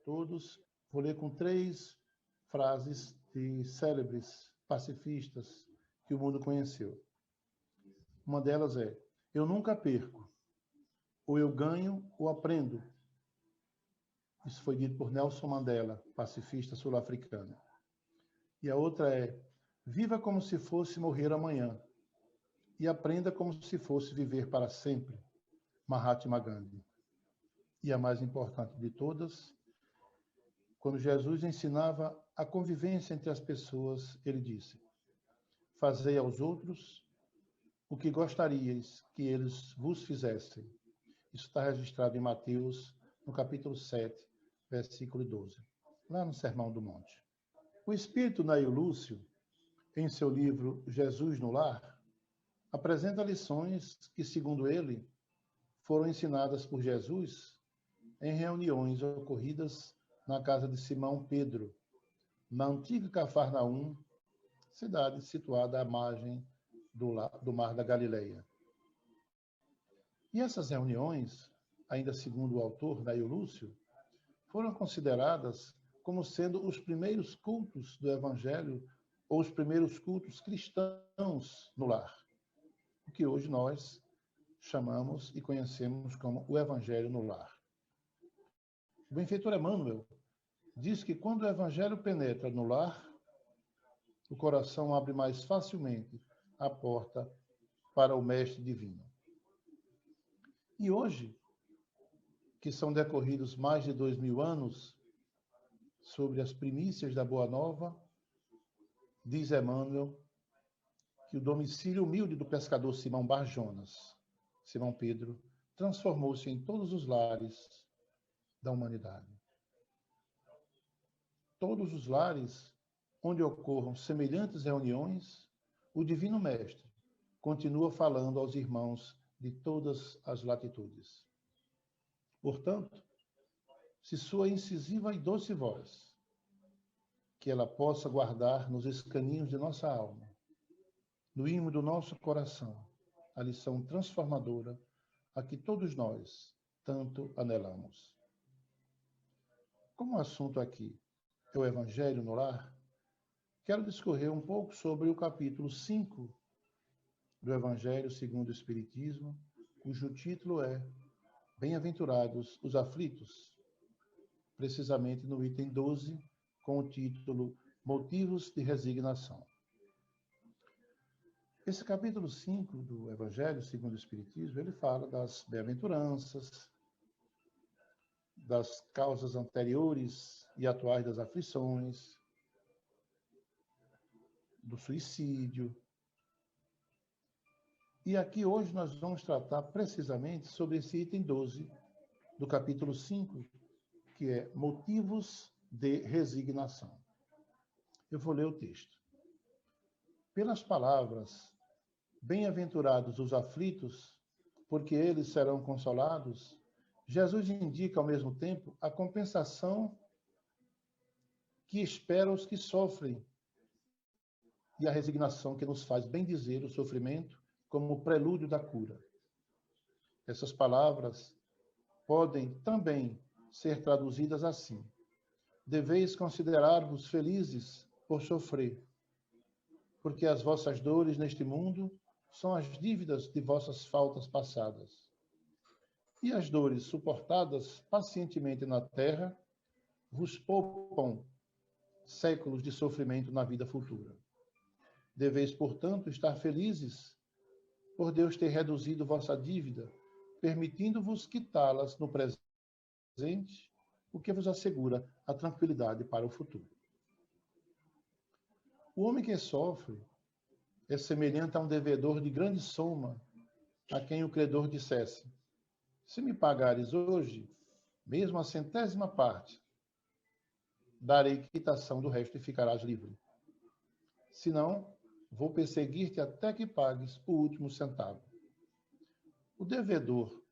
todos. Vou ler com 3 frases de célebres pacifistas que o mundo conheceu. Uma delas é: eu nunca perco, ou eu ganho ou aprendo. Isso foi dito por Nelson Mandela, pacifista sul-africano. E a outra é: viva como se fosse morrer amanhã e aprenda como se fosse viver para sempre. Mahatma Gandhi. E a mais importante de todas, quando Jesus ensinava a convivência entre as pessoas, ele disse: fazei aos outros o que gostaríeis que eles vos fizessem. Isso está registrado em Mateus, no capítulo 7, versículo 12, lá no Sermão do Monte. O espírito Nail Lúcio, em seu livro Jesus no Lar, apresenta lições que, segundo ele, foram ensinadas por Jesus em reuniões ocorridas na casa de Simão Pedro, na antiga Cafarnaum, cidade situada à margem do Mar da Galileia. E essas reuniões, ainda segundo o autor, Nail Lúcio, foram consideradas como sendo os primeiros cultos do Evangelho ou os primeiros cultos cristãos no lar, o que hoje nós chamamos e conhecemos como o Evangelho no lar. O benfeitor Emmanuel diz que quando o Evangelho penetra no lar, o coração abre mais facilmente a porta para o Mestre Divino. E hoje, que são decorridos mais de 2000 anos sobre as primícias da Boa Nova, diz Emmanuel que o domicílio humilde do pescador Simão Barjonas, Simão Pedro, transformou-se em todos os lares da humanidade. Todos os lares onde ocorram semelhantes reuniões, o Divino Mestre continua falando aos irmãos de todas as latitudes. Portanto, se sua incisiva e doce voz, que ela possa guardar nos escaninhos de nossa alma, no ímã do nosso coração, a lição transformadora a que todos nós tanto anelamos. Como o assunto aqui é o Evangelho no lar, quero discorrer um pouco sobre o capítulo 5 do Evangelho segundo o Espiritismo, cujo título é Bem-aventurados os aflitos, precisamente no item 12, com o título Motivos de Resignação. Esse capítulo 5 do Evangelho segundo o Espiritismo, ele fala das bem-aventuranças, das causas anteriores e atuais das aflições, do suicídio. E aqui hoje nós vamos tratar precisamente sobre esse item 12 do capítulo 5, que é motivos de resignação. Eu vou ler o texto. Pelas palavras, bem-aventurados os aflitos, porque eles serão consolados, Jesus indica ao mesmo tempo a compensação que espera os que sofrem e a resignação que nos faz bendizer o sofrimento como prelúdio da cura. Essas palavras podem também ser traduzidas assim: deveis considerar-vos felizes por sofrer, porque as vossas dores neste mundo são as dívidas de vossas faltas passadas. E as dores suportadas pacientemente na terra vos poupam séculos de sofrimento na vida futura. Deveis, portanto, estar felizes por Deus ter reduzido vossa dívida, permitindo-vos quitá-las no presente, o que vos assegura a tranquilidade para o futuro. O homem que sofre é semelhante a um devedor de grande soma, a quem o credor dissesse: se me pagares hoje, mesmo a 100ª parte, darei quitação do resto e ficarás livre. Se não, vou perseguir-te até que pagues o último centavo. O devedor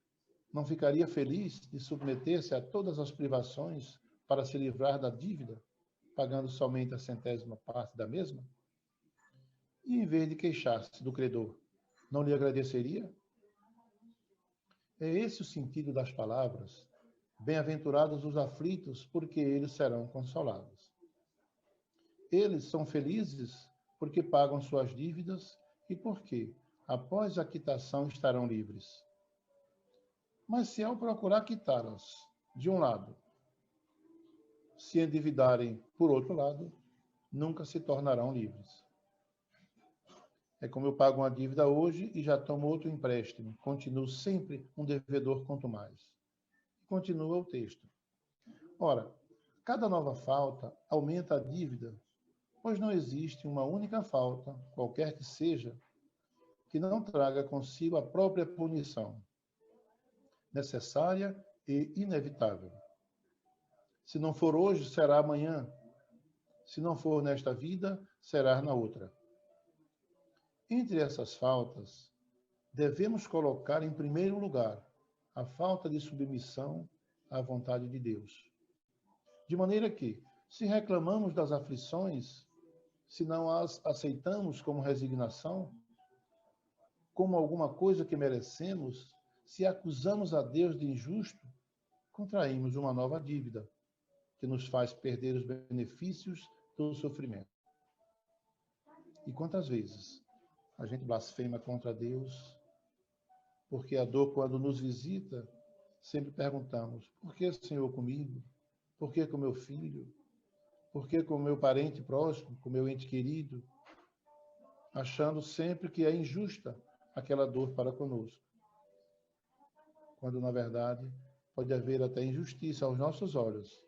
não ficaria feliz de submeter-se a todas as privações para se livrar da dívida, pagando somente a 100ª parte da mesma? E em vez de queixar-se do credor, não lhe agradeceria? É esse o sentido das palavras: Bem-aventurados os aflitos, porque eles serão consolados. Eles são felizes porque pagam suas dívidas e porque, após a quitação, estarão livres. Mas se ao procurar quitá-las, de um lado, se endividarem por outro lado, nunca se tornarão livres. É como eu pago uma dívida hoje e já tomo outro empréstimo. Continuo sempre um devedor quanto mais. Continua o texto. Ora, cada nova falta aumenta a dívida, pois não existe uma única falta, qualquer que seja, que não traga consigo a própria punição, necessária e inevitável. Se não for hoje, será amanhã. Se não for nesta vida, será na outra. Entre essas faltas, devemos colocar em primeiro lugar a falta de submissão à vontade de Deus. De maneira que, se reclamamos das aflições, se não as aceitamos como resignação, como alguma coisa que merecemos, se acusamos a Deus de injusto, contraímos uma nova dívida, que nos faz perder os benefícios do sofrimento. E quantas vezes a gente blasfema contra Deus, porque a dor, quando nos visita, sempre perguntamos: por que, Senhor, comigo? Por que com meu filho? Por que com meu parente próximo, com meu ente querido? Achando sempre que é injusta aquela dor para conosco. Quando, na verdade, pode haver até injustiça aos nossos olhos,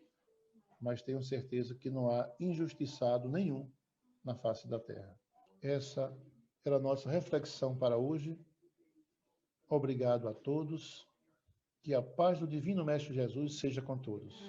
mas tenho certeza que não há injustiçado nenhum na face da terra. Essa era a nossa reflexão para hoje. Obrigado a todos. Que a paz do Divino Mestre Jesus seja com todos.